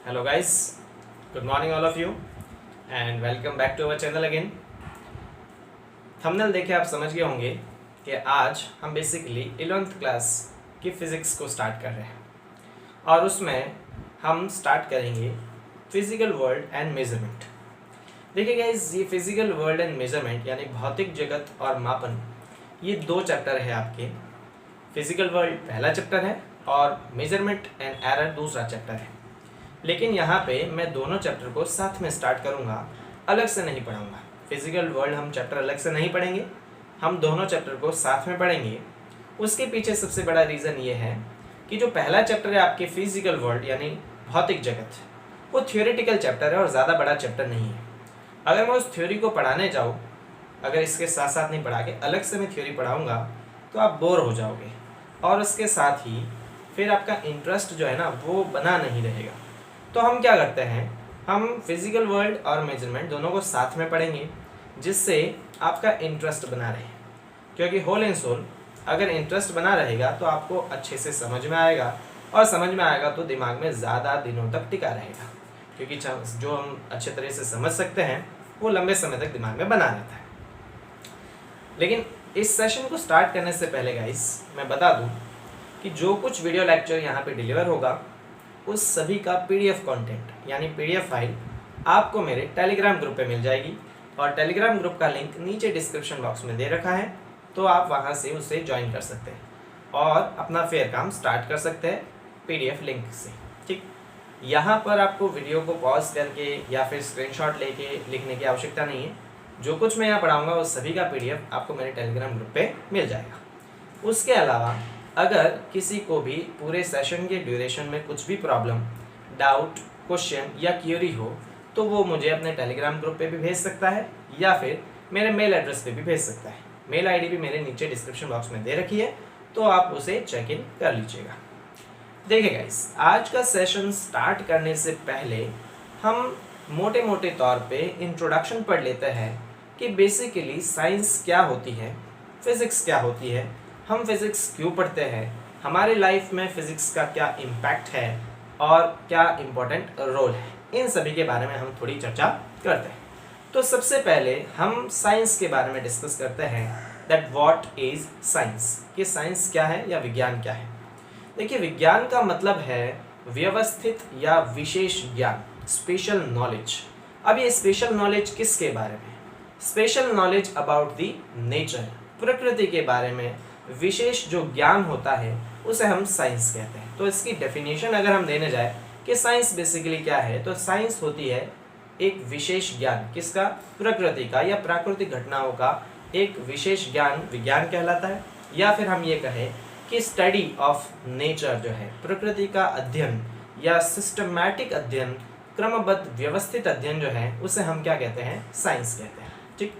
Hello guys, good morning all of you and welcome back to our channel again. Thumbnail देखे आप समझ गए होंगे कि आज हम बेसिकली 11th क्लास की फिज़िक्स को स्टार्ट कर रहे हैं और उसमें हम स्टार्ट करेंगे फिज़िकल वर्ल्ड एंड मेजरमेंट। देखिए गाइस, ये फिज़िकल वर्ल्ड एंड मेजरमेंट यानी भौतिक जगत और मापन, ये दो चैप्टर है आपके। फिज़िकल वर्ल्ड पहला चैप्टर है और मेजरमेंट एंड एरर दूसरा चैप्टर है। लेकिन यहाँ पे मैं दोनों चैप्टर को साथ में स्टार्ट करूँगा, अलग से नहीं पढ़ाऊँगा। फिज़िकल वर्ल्ड हम चैप्टर अलग से नहीं पढ़ेंगे, हम दोनों चैप्टर को साथ में पढ़ेंगे। उसके पीछे सबसे बड़ा रीज़न ये है कि जो पहला चैप्टर है आपके फिज़िकल वर्ल्ड यानी भौतिक जगत, वो थियोरेटिकल चैप्टर है और ज़्यादा बड़ा चैप्टर नहीं है। अगर मैं उस थ्योरी को पढ़ाने जाऊँ, अगर इसके साथ साथ नहीं पढ़ा के अलग से मैं थ्योरी पढ़ाऊँगा तो आप बोर हो जाओगे और उसके साथ ही फिर आपका इंटरेस्ट जो है ना वो बना नहीं रहेगा। तो हम क्या करते हैं, हम फिज़िकल वर्ल्ड और मेजरमेंट दोनों को साथ में पढ़ेंगे जिससे आपका इंटरेस्ट बना रहे। क्योंकि होल एंड सोल अगर इंटरेस्ट बना रहेगा तो आपको अच्छे से समझ में आएगा और समझ में आएगा तो दिमाग में ज़्यादा दिनों तक टिका रहेगा। क्योंकि जो हम अच्छे तरह से समझ सकते हैं वो लंबे समय तक दिमाग में बना रहता है। लेकिन इस सेशन को स्टार्ट करने से पहले गाइस मैं बता दूं कि जो कुछ वीडियो लेक्चर यहाँ पे डिलीवर होगा उस सभी का पीडीएफ कंटेंट यानी पीडीएफ फाइल आपको मेरे टेलीग्राम ग्रुप पे मिल जाएगी और टेलीग्राम ग्रुप का लिंक नीचे डिस्क्रिप्शन बॉक्स में दे रखा है, तो आप वहाँ से उसे ज्वाइन कर सकते हैं और अपना फेयर काम स्टार्ट कर सकते हैं पीडीएफ लिंक से। ठीक, यहाँ पर आपको वीडियो को पॉज करके या फिर स्क्रीनशॉट लेके लिखने की आवश्यकता नहीं है। जो कुछ मैं यहाँ पढ़ाऊँगा उस सभी का पीडीएफ आपको मेरे टेलीग्राम ग्रुप पे मिल जाएगा। उसके अलावा अगर किसी को भी पूरे सेशन के ड्यूरेशन में कुछ भी प्रॉब्लम, डाउट, क्वेश्चन या क्यूरी हो तो वो मुझे अपने टेलीग्राम ग्रुप पे भी भेज सकता है या फिर मेरे मेल एड्रेस पे भी भेज सकता है। मेल आईडी भी मेरे नीचे डिस्क्रिप्शन बॉक्स में दे रखी है, तो आप उसे चेक इन कर लीजिएगा। देखिए गाइस, आज का सेशन स्टार्ट करने से पहले हम मोटे मोटे तौर पे इंट्रोडक्शन पढ़ लेते हैं कि बेसिकली साइंस क्या होती है, फिज़िक्स क्या होती है, हम फिज़िक्स क्यों पढ़ते हैं, हमारे लाइफ में फ़िज़िक्स का क्या इम्पैक्ट है और क्या इम्पोर्टेंट रोल है, इन सभी के बारे में हम थोड़ी चर्चा करते हैं। तो सबसे पहले हम साइंस के बारे में डिस्कस करते हैं दैट व्हाट इज़ साइंस, कि साइंस क्या है या विज्ञान क्या है। देखिए, विज्ञान का मतलब है व्यवस्थित या विशेष ज्ञान, स्पेशल नॉलेज। अब ये स्पेशल नॉलेज किसके बारे में? Special knowledge about the nature, प्रकृति के बारे में विशेष जो ज्ञान होता है उसे हम साइंस कहते हैं। तो इसकी डेफिनेशन अगर हम देने जाए कि साइंस बेसिकली क्या है, तो साइंस होती है एक विशेष ज्ञान, किसका? प्रकृति का या प्राकृतिक घटनाओं का एक विशेष ज्ञान विज्ञान कहलाता है। या फिर हम ये कहें कि स्टडी ऑफ नेचर जो है, प्रकृति का अध्ययन या सिस्टमैटिक अध्ययन, क्रमबद्ध व्यवस्थित अध्ययन जो है उसे हम क्या कहते हैं? साइंस कहते हैं। ठीक,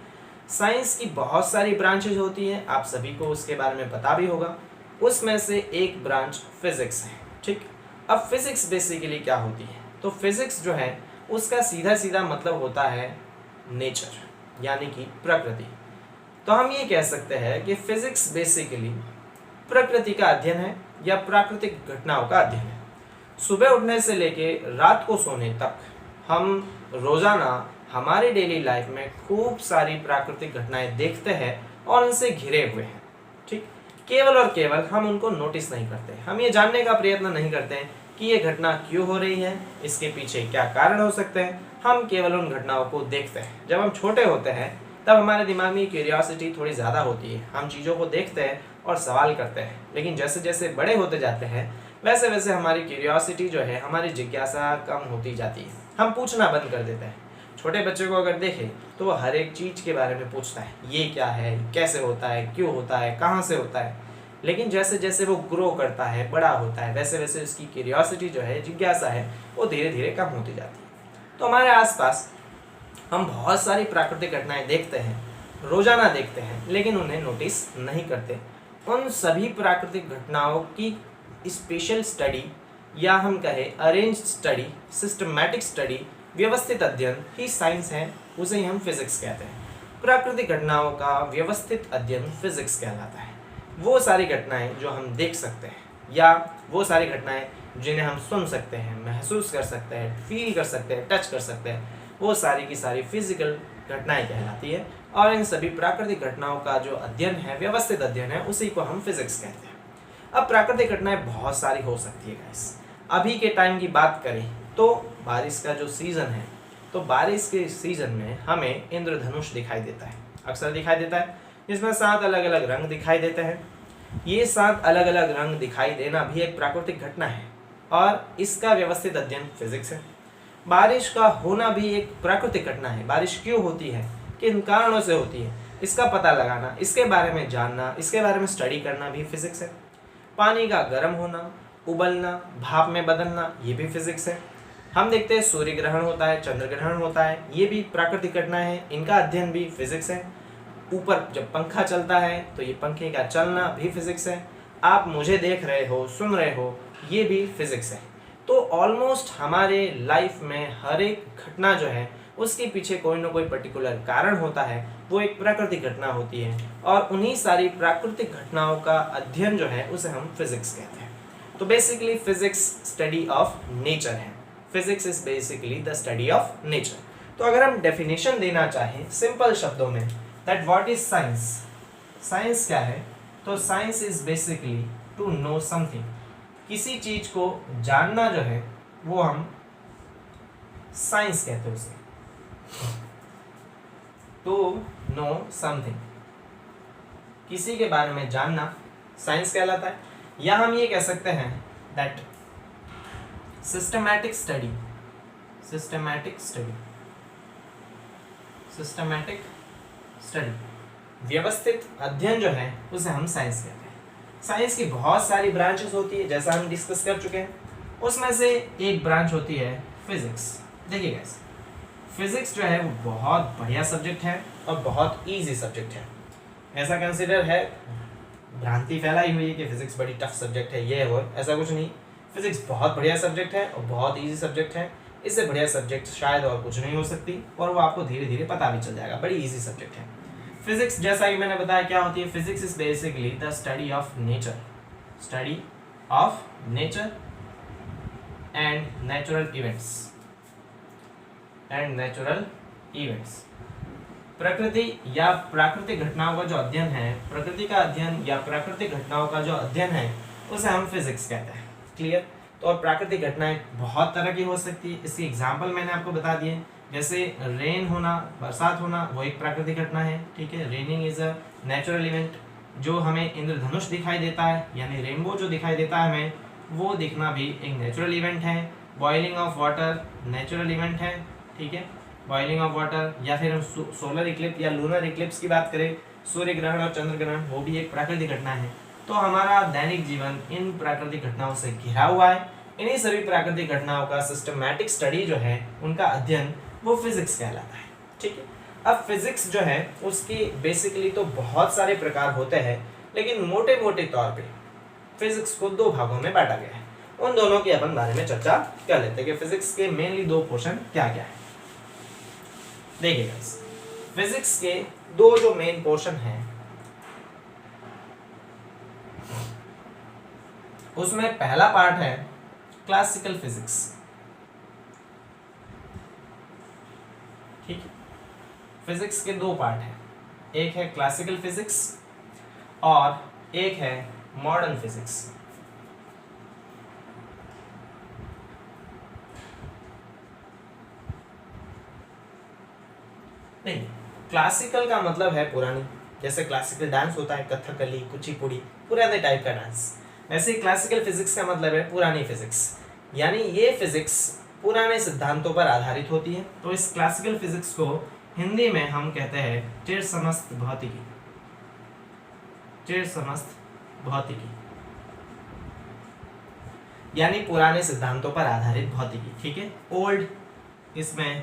साइंस की बहुत सारी ब्रांचेज होती हैं, आप सभी को उसके बारे में पता भी होगा। उसमें से एक ब्रांच फिज़िक्स है। ठीक, अब फिज़िक्स बेसिकली क्या होती है? तो फिज़िक्स जो है उसका सीधा सीधा मतलब होता है नेचर यानी कि प्रकृति। तो हम ये कह सकते हैं कि फिज़िक्स बेसिकली प्रकृति का अध्ययन है या प्राकृतिक घटनाओं का अध्ययन है। सुबह उठने से लेके रात को सोने तक हम रोज़ाना हमारे डेली लाइफ में खूब सारी प्राकृतिक घटनाएं देखते हैं और उनसे घिरे हुए हैं। ठीक, केवल और केवल हम उनको नोटिस नहीं करते, हम ये जानने का प्रयत्न नहीं करते हैं कि ये घटना क्यों हो रही है, इसके पीछे क्या कारण हो सकते हैं। हम केवल उन घटनाओं को देखते हैं। जब हम छोटे होते हैं तब हमारे दिमाग में क्यूरियोसिटी थोड़ी ज़्यादा होती है, हम चीज़ों को देखते हैं और सवाल करते हैं। लेकिन जैसे जैसे बड़े होते जाते हैं वैसे वैसे हमारी क्यूरियोसिटी जो है, हमारी जिज्ञासा कम होती जाती है, हम पूछना बंद कर देते हैं। छोटे बच्चे को अगर देखें तो वो हर एक चीज़ के बारे में पूछता है, ये क्या है, कैसे होता है, क्यों होता है, कहाँ से होता है। लेकिन जैसे जैसे वो ग्रो करता है, बड़ा होता है, वैसे वैसे उसकी क्यूरियोसिटी जो है, जिज्ञासा है, वो धीरे धीरे कम होती जाती है। तो हमारे आसपास हम बहुत सारी प्राकृतिक घटनाएं देखते हैं, रोजाना देखते हैं, लेकिन उन्हें नोटिस नहीं करते। उन सभी प्राकृतिक घटनाओं की स्पेशल स्टडी या हम कहें अरेंज्ड स्टडी, सिस्टमैटिक स्टडी, व्यवस्थित अध्ययन ही साइंस है, उसे हम फिज़िक्स कहते हैं। प्राकृतिक घटनाओं का व्यवस्थित अध्ययन फिज़िक्स कहलाता है। वो सारी घटनाएं जो हम देख सकते हैं, या वो सारी घटनाएं जिन्हें हम सुन सकते हैं, महसूस कर सकते हैं, फील कर सकते हैं, टच कर सकते हैं, वो सारी की सारी फिजिकल घटनाएं कहलाती है। और इन सभी प्राकृतिक घटनाओं का जो अध्ययन है, व्यवस्थित अध्ययन है, उसी को हम फिजिक्स कहते हैं। अब प्राकृतिक घटनाएं बहुत सारी हो सकती है गाइस। अभी के टाइम की बात करें तो बारिश का जो सीजन है, तो बारिश के सीजन में हमें इंद्रधनुष दिखाई देता है, अक्सर दिखाई देता है, जिसमें 7 अलग अलग रंग दिखाई देते हैं। ये 7 अलग अलग रंग दिखाई देना भी एक प्राकृतिक घटना है और इसका व्यवस्थित अध्ययन फिजिक्स है। बारिश का होना भी एक प्राकृतिक घटना है। बारिश क्यों होती है, किन कारणों से होती है, इसका पता लगाना, इसके बारे में जानना, इसके बारे में स्टडी करना भी फिजिक्स है। पानी का गर्म होना, उबलना, भाप में बदलना, ये भी फिजिक्स है। हम देखते हैं सूर्य ग्रहण होता है, चंद्र ग्रहण होता है, ये भी प्राकृतिक घटना है, इनका अध्ययन भी फिजिक्स है। ऊपर जब पंखा चलता है तो ये पंखे का चलना भी फिजिक्स है। आप मुझे देख रहे हो, सुन रहे हो, ये भी फिजिक्स है। तो ऑलमोस्ट हमारे लाइफ में हर एक घटना जो है उसके पीछे कोई ना कोई पर्टिकुलर कारण होता है, वो एक प्राकृतिक घटना होती है और उन्हीं सारी प्राकृतिक घटनाओं का अध्ययन जो है उसे हम फिजिक्स कहते हैं। तो basically physics study of nature है। Physics is basically the study of nature. तो अगर हम डेफिनेशन देना चाहें सिंपल शब्दों में, that what is science, science क्या है, तो science is basically to know something. किसी चीज को जानना जो है वो हम साइंस कहते हैं उसे, टू नो समथिंग, किसी के बारे में जानना साइंस कहलाता है। या हम ये कह सकते हैं that systematic study, systematic study, systematic study, व्यवस्थित अध्ययन जो है उसे हम साइंस कहते हैं। साइंस की बहुत सारी ब्रांचेस होती है, जैसा हम डिस्कस कर चुके हैं। उसमें से एक ब्रांच होती है फिजिक्स। देखिए गाइस, फिजिक्स जो है वो बहुत बढ़िया सब्जेक्ट है और बहुत इजी सब्जेक्ट है। ऐसा कंसिडर है, भ्रांति फैलाई हुई है कि फिजिक्स बड़ी टफ सब्जेक्ट है, ये है वो, ऐसा कुछ नहीं। फिजिक्स बहुत बढ़िया सब्जेक्ट है और बहुत इजी सब्जेक्ट है। इससे बढ़िया सब्जेक्ट शायद और कुछ नहीं हो सकती और वो आपको धीरे धीरे पता भी चल जाएगा। बड़ी इजी सब्जेक्ट है फिजिक्स। जैसा कि मैंने बताया क्या होती है, physics is basically the study of nature, study of nature and natural events, and natural events. प्रकृति या प्राकृतिक घटनाओं का जो अध्ययन है, प्रकृति का अध्ययन या प्राकृतिक घटनाओं का जो अध्ययन है उसे हम फिजिक्स कहते हैं। क्लियर? तो और प्राकृतिक घटनाएं बहुत तरह की हो सकती है। इसकी एग्जांपल मैंने आपको बता दिए, जैसे रेन होना, बरसात होना, वो एक प्राकृतिक घटना है। ठीक है, raining is a natural event. जो हमें इंद्रधनुष दिखाई देता है यानी रेनबो जो दिखाई देता है हमें, वो दिखना भी एक नेचुरल इवेंट है। Boiling of water natural event है। ठीक है, बॉइलिंग ऑफ वाटर। या फिर हम सोलर इक्लिप्स या लूनर इक्लिप्स की बात करें, सूर्य ग्रहण और चंद्र ग्रहण, वो भी एक प्राकृतिक घटना है। तो हमारा दैनिक जीवन इन प्राकृतिक घटनाओं से घिरा हुआ है। इन्हीं सभी प्राकृतिक घटनाओं का सिस्टमैटिक स्टडी जो है, उनका अध्ययन, वो फिजिक्स कहलाता है। ठीक है, अब फिजिक्स जो है उसकी बेसिकली तो बहुत सारे प्रकार होते हैं, लेकिन मोटे मोटे तौर पे फिजिक्स को 2 भागों में बांटा गया है। उन दोनों के अपन बारे में चर्चा कर लेते हैं कि फिजिक्स के मेनली 2 पोर्शन क्या क्या है। देखिए गाइस, फिजिक्स के 2 जो मेन पोर्शन हैं, उसमें पहला पार्ट है क्लासिकल फिजिक्स। ठीक है, फिजिक्स के 2 पार्ट हैं, एक है क्लासिकल फिजिक्स और एक है मॉडर्न फिजिक्स। नहीं, क्लासिकल का मतलब है पुरानी, जैसे क्लासिकल डांस होता है, कथकली, कुचिपुड़ी, पुराने टाइप का डांस। वैसे क्लासिकल फिजिक्स का मतलब है पुरानी फिजिक्स, यानी ये फिजिक्स पुराने सिद्धांतों पर आधारित होती है। तो इस क्लासिकल फिजिक्स को हिंदी में हम कहते हैं चिरसमस्त भौतिकी, चिरसमस्त भौतिकी, यानी पुराने सिद्धांतों पर आधारित भौतिकी। ठीक है, ओल्ड इसमें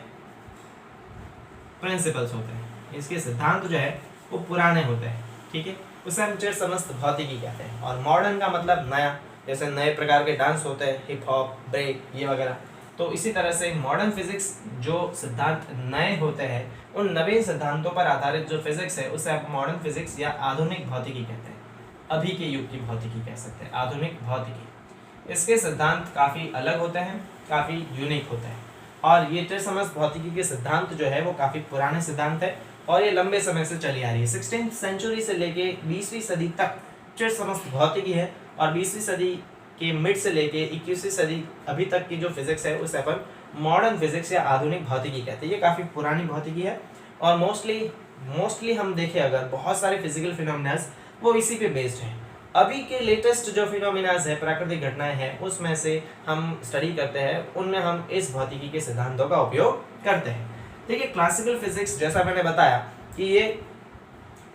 प्रिंसिपल्स होते हैं, इसके सिद्धांत जो है वो पुराने होते हैं। ठीक है, उसे हम चिरसमस्त भौतिकी कहते हैं। और मॉडर्न का मतलब नया, जैसे नए प्रकार के डांस होते हैं, हिप हॉप, ब्रेक, ये वगैरह। तो इसी तरह से मॉडर्न फिजिक्स जो सिद्धांत नए होते हैं, उन नवीन सिद्धांतों पर आधारित जो फिजिक्स है उसे आप मॉडर्न फिजिक्स या आधुनिक भौतिकी कहते हैं। अभी के युग की भौतिकी कह सकते हैं, आधुनिक भौतिकी। इसके सिद्धांत काफ़ी अलग होते हैं, काफ़ी यूनिक होते हैं, और ये त्रिसमस्त भौतिकी के सिद्धांत जो है वो काफ़ी पुराने सिद्धांत है और ये लंबे समय से चली आ रही है। 16th सेंचुरी से लेके 20वीं सदी तक त्रिसमस्त भौतिकी है, और 20वीं सदी के मिड से लेके 21वीं सदी अभी तक की जो फिजिक्स है उसे अपन मॉडर्न फिजिक्स या आधुनिक भौतिकी कहते हैं। ये काफ़ी पुरानी भौतिकी है, और मोस्टली हम देखें अगर बहुत सारे फिजिकल फिनोमिनाज वो इसी पे बेस्ड हैं। अभी के लेटेस्ट जो फिनोमिनाज है, प्राकृतिक घटनाएं हैं, उसमें से हम स्टडी करते हैं, उनमें हम इस भौतिकी के सिद्धांतों का उपयोग करते हैं। देखिए, क्लासिकल फिजिक्स जैसा मैंने बताया कि ये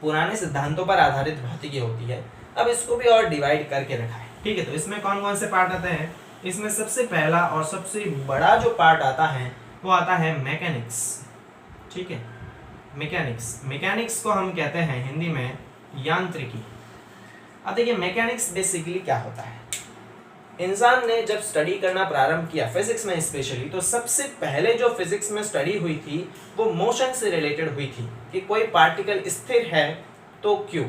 पुराने सिद्धांतों पर आधारित भौतिकी होती है। अब इसको भी और डिवाइड करके रखा है, ठीक है। तो इसमें कौन कौन से पार्ट आते हैं? इसमें सबसे पहला और सबसे बड़ा जो पार्ट आता है वो आता है मैकेनिक्स, ठीक है। मैकेनिक्स को हम कहते हैं हिंदी में यांत्रिकी। अब देखिए, मैकेनिक्स बेसिकली क्या होता है। इंसान ने जब स्टडी करना प्रारंभ किया फिजिक्स में स्पेशली, तो सबसे पहले जो फिजिक्स में स्टडी हुई थी वो मोशन से रिलेटेड हुई थी कि कोई पार्टिकल स्थिर है तो क्यों,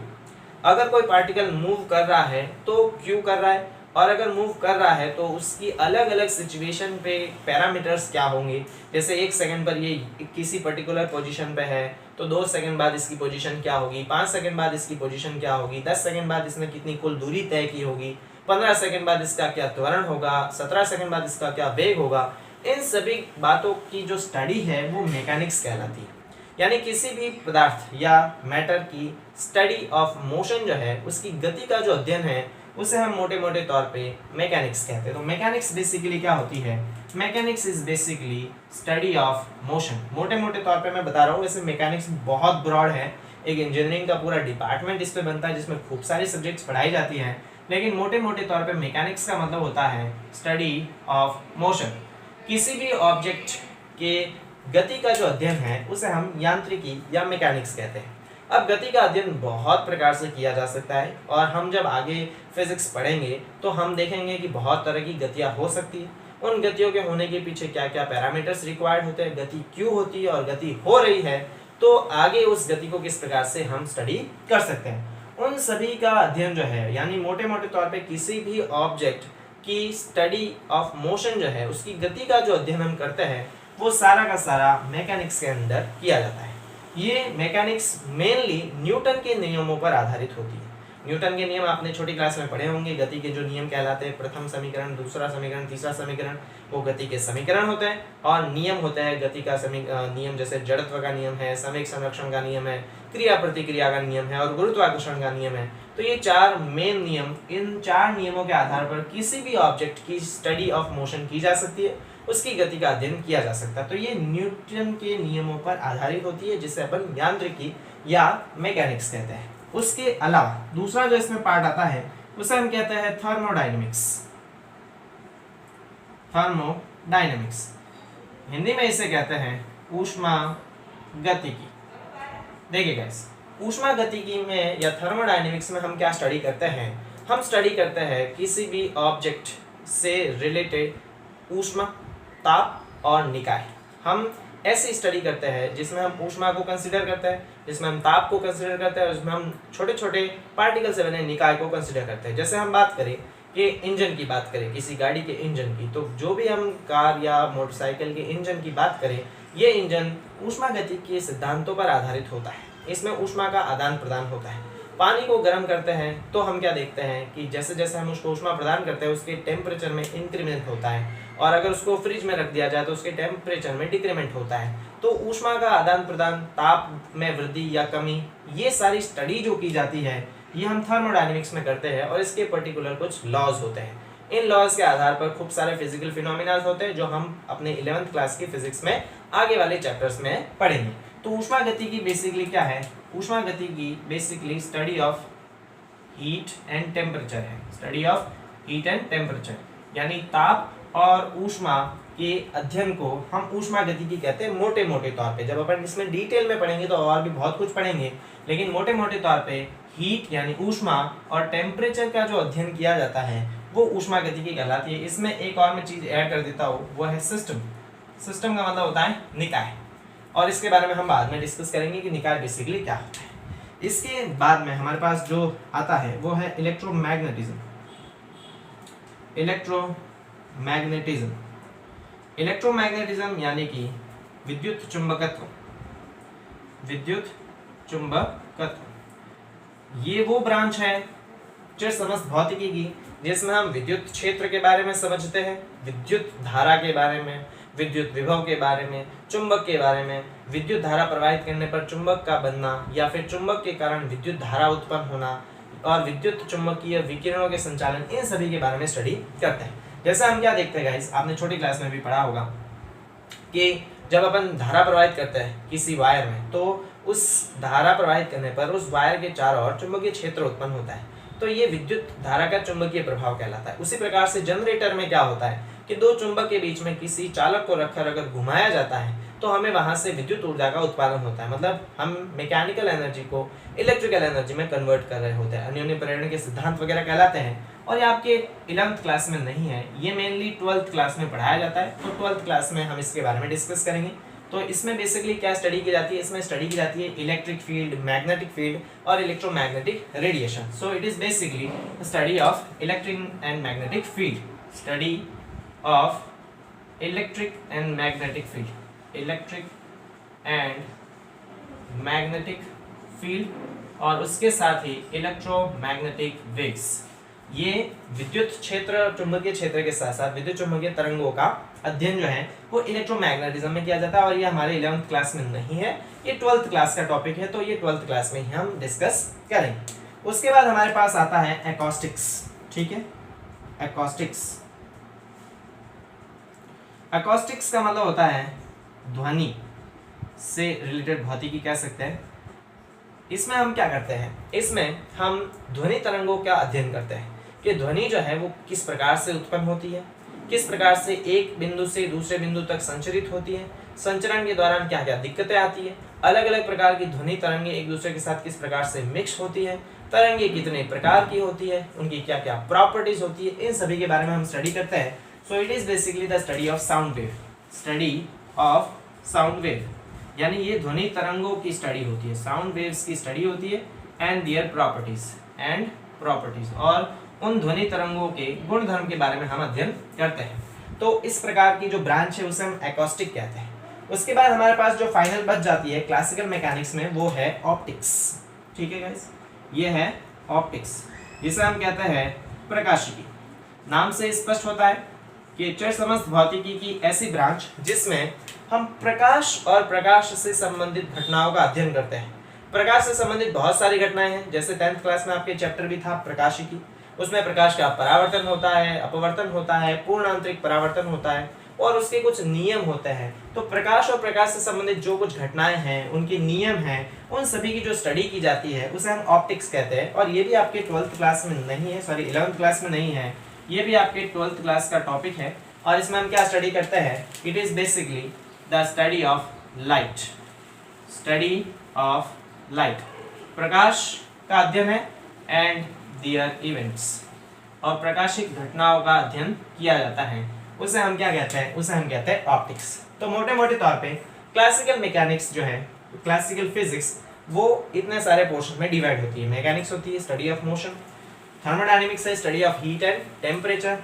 अगर कोई पार्टिकल मूव कर रहा है तो क्यों कर रहा है, और अगर मूव कर रहा है तो उसकी अलग अलग सिचुएशन पे पैरामीटर्स क्या होंगे। जैसे 1 सेकंड पर ये किसी पर्टिकुलर पोजीशन पे है तो 2 सेकंड बाद इसकी पोजीशन क्या होगी, 5 सेकंड बाद इसकी पोजीशन क्या होगी, 10 सेकंड बाद इसने कितनी कुल दूरी तय की होगी, 15 सेकंड बाद इसका क्या त्वरण होगा, 17 सेकंड बाद इसका क्या वेग होगा। इन सभी बातों की जो स्टडी है वो मैकेनिक्स कहलाती है। यानी किसी भी पदार्थ या मैटर की स्टडी ऑफ मोशन जो है, उसकी गति का जो अध्ययन है, उसे हम मोटे मोटे तौर पे मैकेनिक्स कहते हैं। तो मैकेनिक्स बेसिकली क्या होती है? Mechanics is basically study of motion. मोटे मोटे तौर पे मैं बता रहा हूँ, वैसे मैकेनिक्स बहुत ब्रॉड है, एक इंजीनियरिंग का पूरा डिपार्टमेंट इस पे बनता है जिसमें खूब सारी सब्जेक्ट्स पढ़ाई जाती हैं, लेकिन मोटे मोटे तौर पे मैकेनिक्स का मतलब होता है स्टडी ऑफ मोशन। किसी भी ऑब्जेक्ट के गति का जो अध्ययन है उसे हम यांत्रिकी या मैकेनिक्स कहते हैं। अब गति का अध्ययन बहुत प्रकार से किया जा सकता है, और हम जब आगे फिजिक्स पढ़ेंगे तो हम देखेंगे कि बहुत तरह की गतियाँ हो सकती है। उन गतियों के होने के पीछे क्या क्या पैरामीटर्स रिक्वायर्ड होते हैं, गति क्यों होती है, और गति हो रही है तो आगे उस गति को किस प्रकार से हम स्टडी कर सकते हैं। उन सभी का अध्ययन जो है, यानी मोटे मोटे तौर पे किसी भी ऑब्जेक्ट की स्टडी ऑफ मोशन जो है, उसकी गति का जो अध्ययन हम करते हैं, वो सारा का सारा मैकेनिक्स के अंदर किया जाता है। ये मैकेनिक्स मेनली न्यूटन के नियमों पर आधारित होती है। न्यूटन के नियम आपने छोटी क्लास में पढ़े होंगे। गति के जो नियम कहलाते हैं, प्रथम समीकरण, दूसरा समीकरण, तीसरा समीकरण, वो गति के समीकरण होते हैं, और नियम होता है गति का नियम, जैसे जड़त्व का नियम है, समय संरक्षण का नियम है, क्रिया प्रतिक्रिया का नियम है, और गुरुत्वाकर्षण का नियम है। तो ये 4 मेन नियम, इन 4 नियमों के आधार पर किसी भी ऑब्जेक्ट की स्टडी ऑफ मोशन की जा सकती है, उसकी गति का अध्ययन किया जा सकता है। तो ये न्यूटन के नियमों पर आधारित होती है, जिसे अपन यांत्रिकी या मैकेनिक्स कहते हैं। उसके अलावा दूसरा जो इसमें पार्ट आता है उसे हम कहते हैं थर्मोडायनेमिक्स। थर्मोडायनेमिक्स हिंदी में इसे कहते हैं ऊष्मागतिकी। देखिए गाइस, ऊष्मागतिकी में या थर्मोडायनेमिक्स में हम क्या स्टडी करते हैं? हम स्टडी करते हैं किसी भी ऑब्जेक्ट से रिलेटेड ऊष्मा, ताप और निकाय। हम ऐसी स्टडी करते हैं जिसमें हम ऊष्मा को कंसीडर करते हैं, जिसमें हम ताप को कंसीडर करते हैं, और जिसमें हम छोटे छोटे पार्टिकल से बने निकाय को कंसीडर करते हैं। जैसे हम बात करें कि इंजन की बात करें, किसी गाड़ी के इंजन की, तो जो भी हम कार या मोटरसाइकिल के इंजन की बात करें, ये इंजन ऊष्मागतिकी के सिद्धांतों पर आधारित होता है। इसमें ऊष्मा का आदान प्रदान होता है। पानी को गर्म करते हैं तो हम क्या देखते हैं कि जैसे जैसे हम उसको ऊष्मा प्रदान करते हैं, उसके टेम्परेचर में इंक्रीमेंट होता है, और अगर उसको फ्रिज में रख दिया जाए तो उसके टेम्परेचर में डिक्रीमेंट होता है। तो ऊष्मा का आदान प्रदान, ताप में वृद्धि या कमी, ये सारी स्टडी जो की जाती है ये हम थर्मोडायनेमिक्स में करते हैं, और इसके पर्टिकुलर कुछ लॉज होते हैं। इन लॉज के आधार पर खूब सारे फिजिकल फिनोमिनाज होते हैं जो हम अपने 11th क्लास की फिजिक्स में आगे वाले चैप्टर्स में पढ़ेंगे। तो ऊष्मागतिकी बेसिकली क्या है? ऊष्मागतिकी basically study of heat and temperature है। Study of heat and temperature यानी ताप और ऊष्मा के अध्ययन को हम ऊष्मागतिकी कहते हैं मोटे मोटे तौर पे। जब अपन इसमें डिटेल में पढ़ेंगे तो और भी बहुत कुछ पढ़ेंगे, लेकिन मोटे मोटे तौर पे हीट यानी ऊष्मा और टेम्परेचर का जो अध्ययन किया जाता है वो ऊष्मागतिकी कहलाती है। इसमें एक और मैं चीज़ ऐड कर देता हूँ, वो है सिस्टम। सिस्टम का मतलब होता है निकाय, और इसके बारे में हम बाद में डिस्कस करेंगे कि निकाय बेसिकली क्या होता है। इसके बाद में हमारे पास जो आता है वो है इलेक्ट्रोमैग्नेटिज्म। इलेक्ट्रोमैग्नेटिज्म इलेक्ट्रोमैग्नेटिज्म यानी कि विद्युत चुंबकत्व। विद्युत चुंबकत्व ये वो ब्रांच है जो समस्त भौतिकी की जिसमें हम विद्युत क्षेत्र के बारे में समझते हैं, विद्युत धारा के बारे में, विद्युत विभव के बारे में, चुंबक के बारे में, विद्युत धारा प्रवाहित करने पर चुंबक का बनना या फिर चुंबक के कारण विद्युत धारा उत्पन्न होना और विद्युत चुंबकीय विकिरणों के संचालन, इन सभी के बारे में स्टडी करते हैं। जैसे हम क्या देखते हैं गाइस, आपने छोटी क्लास में भी पढ़ा होगा कि जब अपन धारा प्रवाहित करते हैं किसी वायर में तो उस धारा प्रवाहित करने पर उस वायर के चारों ओर चुंबकीय क्षेत्र उत्पन्न होता है, तो ये विद्युत धारा का चुंबकीय प्रभाव कहलाता है। उसी प्रकार से जनरेटर में क्या होता है कि दो चुंबक के बीच में किसी चालक को रखकर अगर घुमाया जाता है तो हमें वहां से विद्युत ऊर्जा का उत्पादन होता है, मतलब हम मैकेनिकल एनर्जी को इलेक्ट्रिकल एनर्जी में कन्वर्ट कर रहे होते हैं। अन्योन्य प्रेरण के सिद्धांत वगैरह कहलाते हैं और ये आपके 11th क्लास में नहीं है, ये मेनली 12th क्लास में पढ़ाया जाता है। तो 12th क्लास में हम इसके बारे में डिस्कस करेंगे। तो इसमें बेसिकली क्या स्टडी की जाती है, इसमें स्टडी की जाती है इलेक्ट्रिक फील्ड, मैग्नेटिक फील्ड और electromagnetic radiation. So it is basically study of electric and magnetic field, study of electric and magnetic field, electric and magnetic field और उसके साथ ही इलेक्ट्रोमैग्नेटिक वेव्स। ये विद्युत क्षेत्र, चुंबकीय क्षेत्र के साथ साथ विद्युत चुंबकीय तरंगों का अध्ययन जो है वो इलेक्ट्रोमैग्नेटिज्म में किया जाता है और ये हमारे 11th क्लास में नहीं है, ये 12th क्लास का टॉपिक है, तो ये 12th क्लास में ही हम डिस्कस करेंगे। उसके बाद हमारे पास आता है एकॉस्टिक्स। ठीक है, एकॉस्टिक्स। एकॉस्टिक्स का मतलब होता है ध्वनि से रिलेटेड भौतिकी कह सकते हैं। इसमें हम क्या करते हैं, इसमें हम ध्वनि तरंगों का अध्ययन करते हैं कि ध्वनि जो है वो किस प्रकार से उत्पन्न होती है, किस प्रकार से एक बिंदु से दूसरे बिंदु तक संचरित होती है, संचरण के दौरान क्या क्या दिक्कतें आती है, अलग अलग प्रकार की ध्वनि तरंगे एक दूसरे के साथ किस प्रकार से मिक्स होती है, तरंगे कितने प्रकार की होती है, उनकी क्या क्या प्रॉपर्टीज होती है, इन सभी के बारे में हम स्टडी करते हैं। So it is basically the study of sound wave, study of sound wave, यानी ये ध्वनि तरंगों की स्टडी होती है, साउंड वेव्स की स्टडी होती है एंड देयर प्रॉपर्टीज और उन ध्वनि तरंगों के गुण धर्म के बारे में हम अध्ययन करते हैं। तो इस प्रकार की जो ब्रांच है उसे हम एकॉस्टिक कहते हैं। उसके बाद हमारे पास जो फाइनल बच जाती है क्लासिकल मैकेनिक्स में वो है ऑप्टिक्स। ठीक है गाइस, ये है ऑप्टिक्स, जिसे हम कहते हैं प्रकाशिकी। नाम से स्पष्ट होता है कि जड़ समस्त भौतिकी की ऐसी ब्रांच जिसमें हम प्रकाश और प्रकाश से संबंधित घटनाओं का अध्ययन करते हैं। प्रकाश से संबंधित बहुत सारी घटनाएं हैं, जैसे 10th क्लास में आपके चैप्टर भी था प्रकाशिकी, उसमें प्रकाश का परावर्तन होता है, अपवर्तन होता है, पूर्ण आंतरिक परावर्तन होता है और उसके कुछ नियम होते हैं। तो प्रकाश और प्रकाश से संबंधित जो कुछ घटनाएं हैं, उनके नियम हैं, उन सभी की जो स्टडी की जाती है उसे हम ऑप्टिक्स कहते हैं। और ये भी आपके 12th क्लास में नहीं है, सॉरी 11th क्लास में नहीं है, ये भी आपके 12th क्लास का टॉपिक है। और इसमें हम क्या स्टडी करते हैं, it is basically the study of light, study of light, प्रकाश का अध्ययन है एंड दियर इवेंट्स, और प्रकाशिक घटनाओं का अध्ययन किया जाता है, उसे हम क्या कहते हैं, उसे हम कहते हैं ऑप्टिक्स। तो मोटे मोटे तौर पे क्लासिकल मैकेनिक्स जो है, क्लासिकल फिजिक्स, वो इतने सारे पोर्शन में डिवाइड होती है। मैकेनिक्स होती है स्टडी ऑफ मोशन, थर्मोडायनेमिक्स है study of heat and temperature,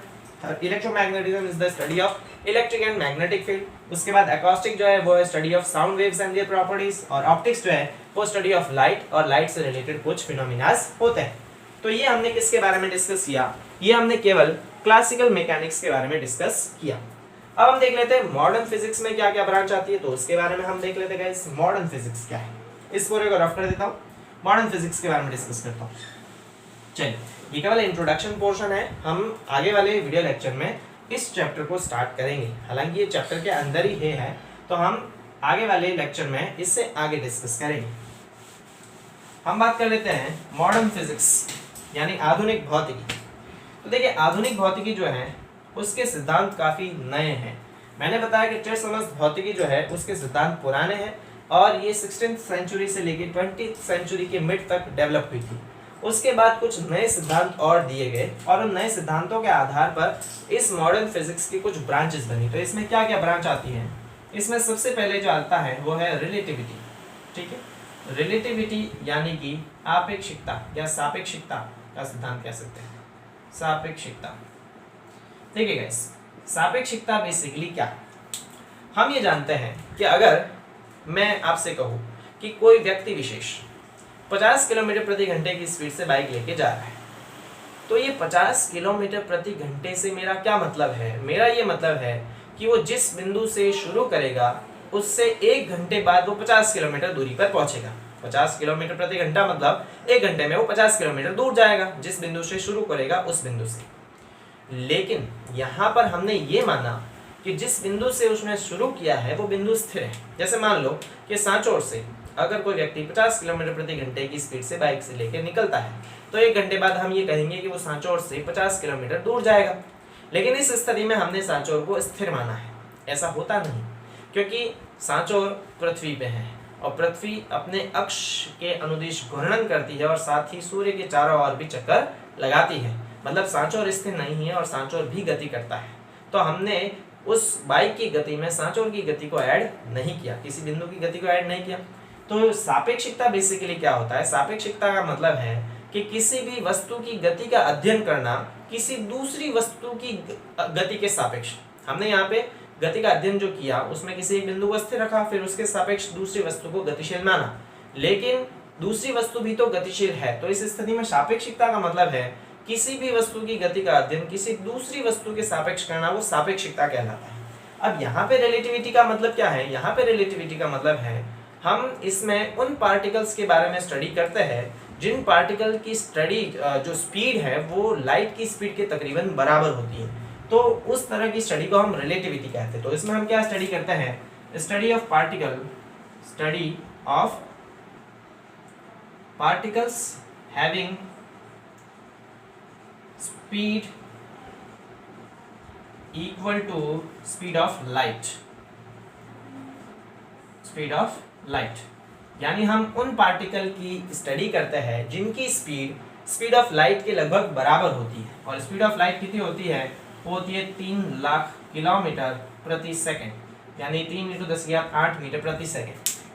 electromagnetism is the study of electric and magnetic field. उसके बाद एकॉस्टिक जो है वो है study of sound waves and their properties, और ऑप्टिक्स जो है वो स्टडी ऑफ लाइट और लाइट से रिलेटेड कुछ फिनोमिनास होते हैं। तो ये हमने किसके बारे में डिस्कस किया, ये हमने केवल क्लासिकल मैकेनिक्स के बारे में डिस्कस किया। अब हम देख लेते हैं मॉडर्न फिजिक्स में क्या क्या ब्रांच आती है, तो उसके बारे में हम देख लेते हैं गाइस मॉडर्न फिजिक्स क्या है। इस पूरे को रफ कर देता हूँ, मॉडर्न फिजिक्स के बारे में डिस्कस करता हूँ। चलिए, ये केवल इंट्रोडक्शन पोर्शन है, हम आगे वाले वीडियो लेक्चर में इस चैप्टर को स्टार्ट करेंगे। हालांकि ये चैप्टर के अंदर ही है, तो हम आगे वाले लेक्चर में इससे आगे डिस्कस करेंगे। हम बात कर लेते हैं मॉडर्न फिजिक्स यानी आधुनिक भौतिकी। तो देखिए, आधुनिक भौतिकी जो है उसके सिद्धांत काफी नए हैं। मैंने बताया कि जड़ समस्त भौतिकी जो है उसके सिद्धांत पुराने हैं और ये 16th सेंचुरी से लेकर 20th सेंचुरी के मिड तक डेवलप हुई थी। उसके बाद कुछ नए सिद्धांत और दिए गए और उन नए सिद्धांतों के आधार पर इस मॉडर्न फिजिक्स की कुछ ब्रांचेस बनी। तो इसमें क्या क्या ब्रांच आती है, इसमें सबसे पहले जो आता है वो है रिलेटिविटी। ठीक है, रिलेटिविटी यानी कि आपेक्षिकता या सापेक्षिकता का सिद्धांत कह सकते हैं, सापेक्षिकता। देखिए गाइस, सापेक्षिकता बेसिकली क्या, हम ये जानते हैं कि अगर मैं आपसे कहूँ कि कोई व्यक्ति विशेष 50 किलोमीटर प्रति घंटे की स्पीड से बाइक लेके जा रहा है, तो ये 50 किलोमीटर प्रति घंटे से मेरा क्या मतलब है, मेरा ये मतलब है कि वो जिस बिंदु से शुरू करेगा उससे 1 घंटे बाद वो 50 किलोमीटर दूरी पर पहुंचेगा। 50 किलोमीटर प्रति घंटा मतलब 1 घंटे में वो 50 किलोमीटर दूर जाएगा जिस बिंदु से शुरू करेगा उस बिंदु से। लेकिन यहाँ पर हमने ये माना कि जिस बिंदु से उसने शुरू किया है वो बिंदु स्थिर है। जैसे मान लो कि सांचौर से अगर कोई व्यक्ति 50 किलोमीटर प्रति घंटे की स्पीड से बाइक से लेकर निकलता है तो 1 घंटे बाद हम ये कहेंगे कि वो सांचौर से 50 किलोमीटर दूर जाएगा। लेकिन इस स्थिति में हमने सांचौर को स्थिर माना है। ऐसा होता नहीं, क्योंकि सांचौर पृथ्वी पे है और पृथ्वी अपने अक्ष के अनुदिश घूर्णन करती है और साथ ही सूर्य के चारों ओर भी चक्कर लगाती है। मतलब सांचौर स्थिर नहीं है और सांचौर भी गति करता है। तो हमने उस बाइक की गति में सांचौर की गति को ऐड नहीं किया, किसी बिंदु की गति को ऐड नहीं किया। तो सापेक्षिकता बेसिकली क्या होता है, सापेक्षिकता का मतलब है कि किसी भी वस्तु की गति का अध्ययन करना किसी दूसरी वस्तु की गति के सापेक्ष। हमने यहाँ पे गति का अध्ययन जो किया उसमें किसी एक बिंदु को स्थिर रखा, फिर उसके सापेक्ष दूसरी वस्तु को गतिशील माना, लेकिन दूसरी वस्तु भी तो गतिशील है। तो इस स्थिति में सापेक्षिकता का मतलब है किसी भी वस्तु की गति का अध्ययन किसी दूसरी वस्तु के सापेक्ष करना, वो सापेक्षिकता कहलाता है। अब यहाँ पे रिलेटिविटी का मतलब क्या है, यहाँ पे रिलेटिविटी का मतलब है हम इसमें उन पार्टिकल्स के बारे में स्टडी करते हैं जिन पार्टिकल की स्टडी जो स्पीड है वो लाइट की स्पीड के तकरीबन बराबर होती है। तो उस तरह की स्टडी को हम रिलेटिविटी कहते हैं। तो इसमें हम क्या स्टडी करते हैं, study of particles having speed equal to speed of light, यानी हम उन पार्टिकल की स्टडी करते हैं जिनकी स्पीड ऑफ लाइट के लगभग बराबर होती है। और स्पीड ऑफ लाइट कितनी होती है, वो होती है 3 लाख किलोमीटर प्रति सेकंड, यानी 3 × 10⁸ मीटर प्रति सेकंड।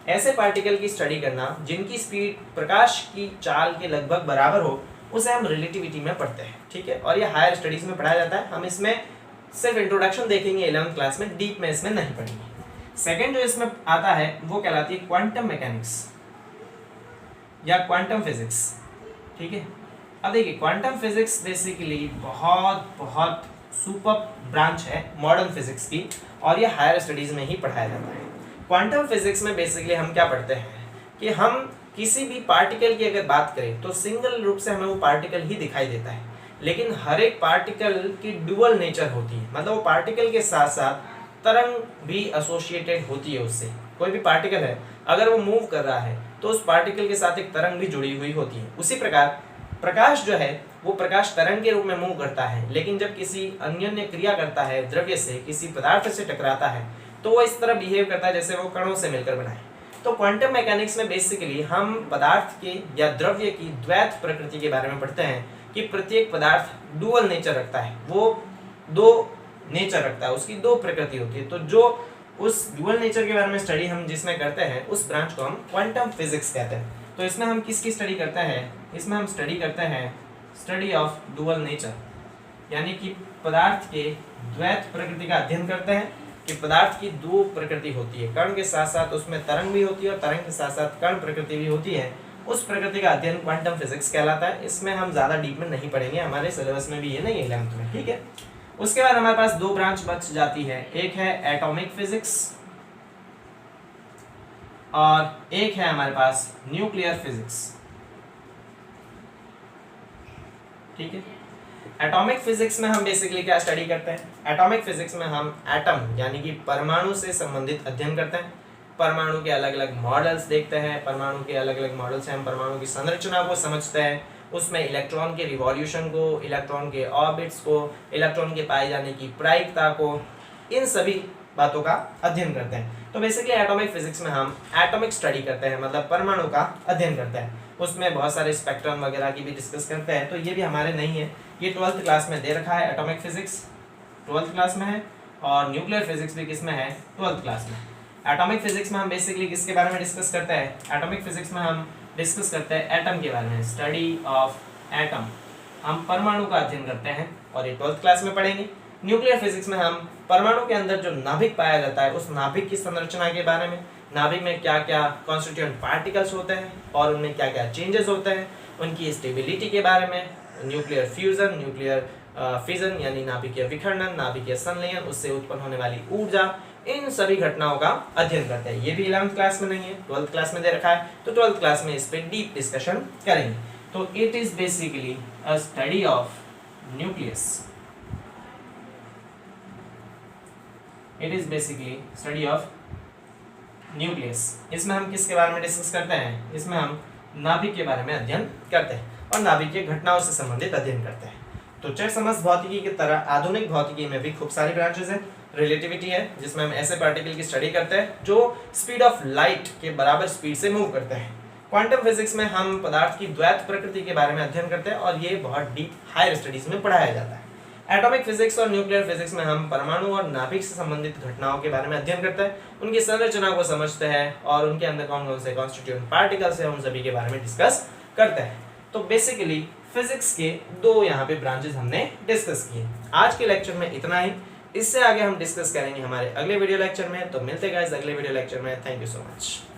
ऐसे पार्टिकल की स्टडी करना जिनकी स्पीड प्रकाश की चाल के लगभग बराबर हो, उसे हम रिलेटिविटी में पढ़ते हैं। ठीक है, और ये हायर स्टडीज में पढ़ाया जाता है। हम इसमें सिर्फ इंट्रोडक्शन देखेंगे 11th क्लास में, डीप में इसमें नहीं पढ़ेंगे। सेकेंड जो इसमें आता है वो कहलाती है क्वांटम मैकेनिक्स या क्वांटम फिजिक्स। ठीक है, अब देखिए क्वांटम फिजिक्स बेसिकली बहुत सुपर ब्रांच है मॉडर्न फिजिक्स की, और ये हायर स्टडीज में ही पढ़ाया जाता है। क्वांटम फिजिक्स में बेसिकली हम क्या पढ़ते हैं कि हम किसी भी पार्टिकल की अगर बात करें तो सिंगल रूप से हमें वो पार्टिकल ही दिखाई देता है, लेकिन हर एक पार्टिकल की डुअल नेचर होती है। मतलब वो पार्टिकल के साथ साथ तरंग भी एसोसिएटेड होती है उससे। कोई भी पार्टिकल है अगर वो मूव कर रहा है तो उस पार्टिकल के साथ एक तरंग भी जुड़ी हुई होती है। उसी प्रकार प्रकाश जो है वो प्रकाश तरंग के रूप में मूव करता है, लेकिन जब किसी अन्योन्य क्रिया करता है द्रव्य से, किसी पदार्थ से टकराता है, तो वो इस तरह बिहेव करता है जैसे वो कणों से मिलकर बना है। तो क्वांटम मैकेनिक्स में बेसिकली हम पदार्थ के या द्रव्य की द्वैत प्रकृति के बारे में पढ़ते हैं कि प्रत्येक पदार्थ डुअल नेचर रखता है, वो 2 नेचर रखता है, उसकी 2 प्रकृति होती है। तो जो उस डुअल नेचर के बारे में स्टडी हम जिसमें करते हैं उस ब्रांच को हम क्वांटम फिजिक्स कहते हैं। तो इसमें हम किसकी स्टडी करते हैं, इसमें हम स्टडी करते हैं स्टडी ऑफ डुअल नेचर, यानी कि पदार्थ के द्वैत प्रकृति का अध्ययन करते हैं कि पदार्थ की 2 प्रकृति होती है, कण के साथ साथ उसमें तरंग भी होती है और तरंग के साथ साथ कण प्रकृति भी होती है। उस प्रकृति का अध्ययन क्वांटम फिजिक्स कहलाता है। इसमें हम ज़्यादा डीप में नहीं पढ़ेंगे, हमारे सिलेबस में भी ये नहीं है 11th में। ठीक है, उसके बाद हमारे पास 2 ब्रांच बच जाती है, एक है एटॉमिक फिजिक्स और एक है हमारे पास न्यूक्लियर फिजिक्स। ठीक है, एटॉमिक फिजिक्स में हम बेसिकली क्या स्टडी करते हैं, एटॉमिक फिजिक्स में हम एटम यानी कि परमाणु से संबंधित अध्ययन करते हैं। परमाणु के अलग अलग मॉडल्स देखते हैं, परमाणु के अलग अलग मॉडल से हम परमाणु की संरचना को समझते हैं, उसमें इलेक्ट्रॉन के रिवॉल्यूशन को, इलेक्ट्रॉन के ऑर्बिट्स को, इलेक्ट्रॉन के पाए जाने की प्रायिकता को, इन सभी बातों का अध्ययन करते हैं। तो बेसिकली एटॉमिक फिजिक्स में हम एटॉमिक स्टडी करते हैं, मतलब परमाणु का अध्ययन करते हैं। उसमें बहुत सारे स्पेक्ट्रम वगैरह की भी डिस्कस करते हैं। तो ये भी हमारे नहीं है, ये 12th क्लास में दे रखा है। एटॉमिक फिजिक्स 12th क्लास में है और न्यूक्लियर फिजिक्स भी किस में है, 12th क्लास में। एटॉमिक फिजिक्स में हम बेसिकली किसके बारे में डिस्कस करते हैं? एटॉमिक फिजिक्स में हम डिस्कस करते हैं एटम के बारे में, स्टडी ऑफ एटम। हम परमाणु का अध्ययन करते हैं और ये 12th क्लास में पढ़ेंगे। न्यूक्लियर फिजिक्स में हम परमाणु के अंदर जो नाभिक पाया जाता है उस नाभिक की संरचना के बारे में, नाभिक में क्या क्या कॉन्स्टिट्यूएंट पार्टिकल्स होते हैं और उनमें क्या क्या चेंजेस होते हैं, उनकी स्टेबिलिटी के बारे में, न्यूक्लियर फ्यूजन, न्यूक्लियर फिजन यानी नाभिकीय विखंडन, नाभिकीय संलयन, उससे उत्पन्न होने वाली ऊर्जा, इन सभी घटनाओं का अध्ययन करते हैं। ये भी 11th क्लास में नहीं है, 12th क्लास में दे रखा है, तो 12th क्लास में इस पे डीप डिस्कशन करेंगे। तो it is basically a study of nucleus. It is basically study of nucleus. इसमें हम किसके बारे में डिस्कस करते हैं? इसमें हम नाभिक के बारे में अध्ययन करते हैं और नाभिकीय घटनाओं से संबंधित अध्ययन करते हैं। तो चर समस्त भौतिकी की तरह आधुनिक भौतिकी में भी खूब सारी ब्रांचेस हैं। रिलेटिविटी है जिसमें हम ऐसे पार्टिकल की स्टडी करते हैं जो स्पीड ऑफ लाइट के बराबर स्पीड से मूव करते हैं। क्वांटम फिजिक्स में हम पदार्थ की द्वैत प्रकृति के बारे में अध्ययन करते हैं और ये बहुत डीप हायर स्टडीज में पढ़ाया जाता है। एटॉमिक फिजिक्स और न्यूक्लियर फिजिक्स में हम परमाणु और नाभिक से संबंधित घटनाओं के बारे में अध्ययन करते हैं, उनकी संरचना को समझते हैं और उनके अंदर कौन कौन से कॉन्स्टिट्यूएंट पार्टिकल्स हैं उन सभी के बारे में डिस्कस करते हैं। तो बेसिकली फिजिक्स के दो यहाँ पे ब्रांचेस हमने डिस्कस किए। आज के लेक्चर में इतना ही, इससे आगे हम डिस्कस करेंगे हमारे अगले वीडियो लेक्चर में। तो मिलते हैं गाइस अगले वीडियो लेक्चर में। Thank you so much.